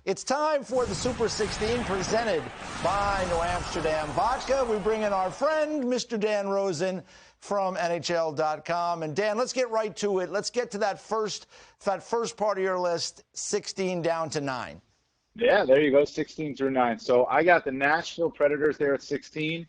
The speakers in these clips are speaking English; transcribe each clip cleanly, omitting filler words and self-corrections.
It's time for the Super 16 presented by New Amsterdam Vodka. We bring in our friend, Mr. Dan Rosen from NHL.com. And Dan, let's get right to it. Let's get to that first part of your list, 16 down to 9. Yeah, there you go, 16 through 9. So I got the Nashville Predators there at 16,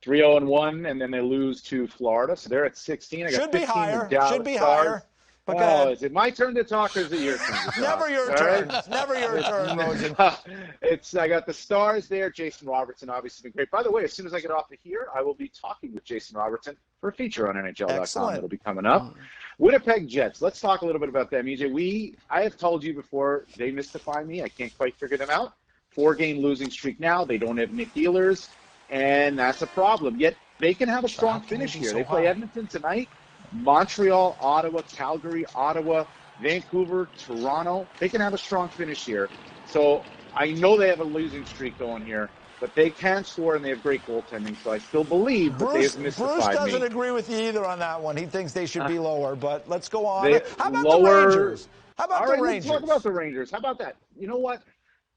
3-0-1, and then they lose to Florida. So they're at 16. I got Should be 15 higher. the Dallas Should be Stars. higher. But go ahead. Is it my turn to talk or is it your turn to talk? Never your turn. Never your turn, Rosen. I got the Stars there. Jason Robertson obviously been great. By the way, as soon as I get off of here, I will be talking with Jason Robertson for a feature on NHL.com. Excellent. That'll be coming up. Winnipeg Jets. Let's talk a little bit about them. EJ, I have told you before, they mystify me. I can't quite figure them out. 4-game losing streak now. They don't have Nick Ehlers, and that's a problem. Yet they can have a strong finish here. They play Edmonton tonight. Montreal, Ottawa, Calgary, Ottawa, Vancouver, Toronto. They can have a strong finish here. So I know they have a losing streak going here, but they can score and they have great goaltending. So I still believe that they have mystified me. Bruce doesn't agree with you either on that one. He thinks they should be lower, but let's go on. How about the Rangers? How about the Rangers? Let's talk about the Rangers. How about that? You know what?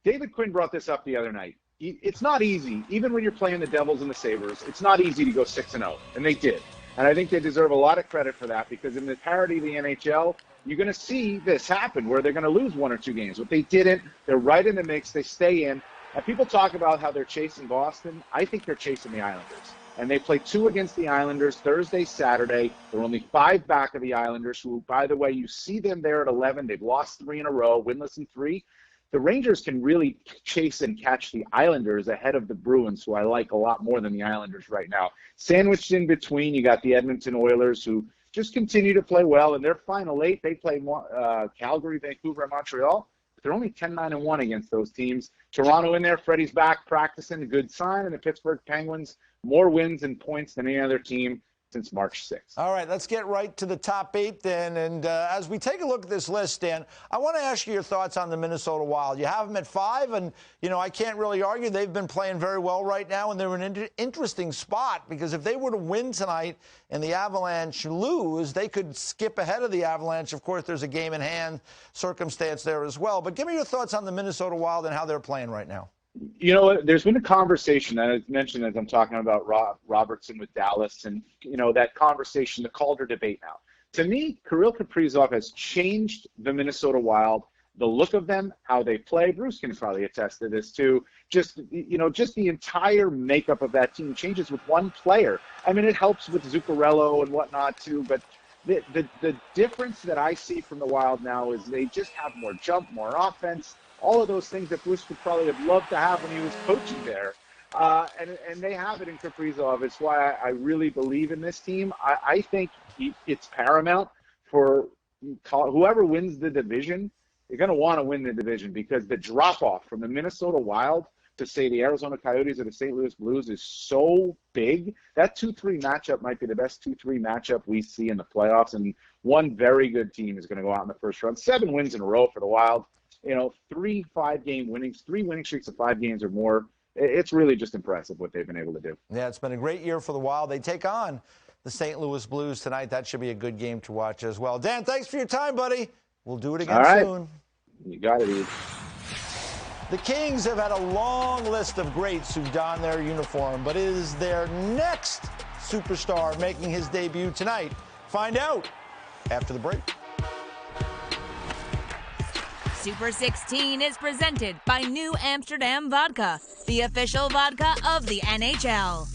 David Quinn brought this up the other night. It's not easy, even when you're playing the Devils and the Sabres, it's not easy to go 6-0, and they did. And I think they deserve a lot of credit for that because in the parity of the NHL, you're going to see this happen where they're going to lose 1 or 2 games. But they didn't. They're right in the mix. They stay in. And people talk about how they're chasing Boston. I think they're chasing the Islanders. And they play 2 against the Islanders Thursday, Saturday. They're only 5 back of the Islanders, who, by the way, you see them there at 11. They've lost 3 in a row, winless in 3. The Rangers can really chase and catch the Islanders ahead of the Bruins, who I like a lot more than the Islanders right now. Sandwiched in between, you got the Edmonton Oilers, who just continue to play well. In their final 8, they play Calgary, Vancouver, and Montreal. But they're only 10-9-1 against those teams. Toronto in there, Freddie's back practicing, a good sign. And the Pittsburgh Penguins, more wins and points than any other team since March 6th. All right, let's get right to the top 8 then. And as we take a look at this list, Dan, I want to ask you your thoughts on the Minnesota Wild. You have them at 5, and, you know, I can't really argue. They've been playing very well right now, and they're in an interesting spot because if they were to win tonight and the Avalanche lose, they could skip ahead of the Avalanche. Of course, there's a game in hand circumstance there as well. But give me your thoughts on the Minnesota Wild and how they're playing right now. You know, there's been a conversation that I mentioned as I'm talking about Robertson with Dallas and, you know, that conversation, the Calder debate now. To me, Kirill Kaprizov has changed the Minnesota Wild, the look of them, how they play. Bruce can probably attest to this too. Just the entire makeup of that team changes with one player. I mean, it helps with Zuccarello and whatnot too, but the difference that I see from the Wild now is they just have more jump, more offense. All of those things that Bruce would probably have loved to have when he was coaching there. And they have it in Kaprizov. It's why I really believe in this team. I think it's paramount for whoever wins the division. You're going to want to win the division because the drop-off from the Minnesota Wild to, say, the Arizona Coyotes or the St. Louis Blues is so big. That 2-3 matchup might be the best 2-3 matchup we see in the playoffs. And one very good team is going to go out in the first round. 7 wins in a row for the Wild. You know, 3 5-game winnings, 3 winning streaks of 5 games or more. It's really just impressive what they've been able to do. Yeah, it's been a great year for the Wild. They take on the St. Louis Blues tonight. That should be a good game to watch as well. Dan, thanks for your time, buddy. We'll do it again soon. You got it, Eve. The Kings have had a long list of greats who've donned their uniform, but is their next superstar making his debut tonight? Find out after the break. Super 16 is presented by New Amsterdam Vodka, the official vodka of the NHL.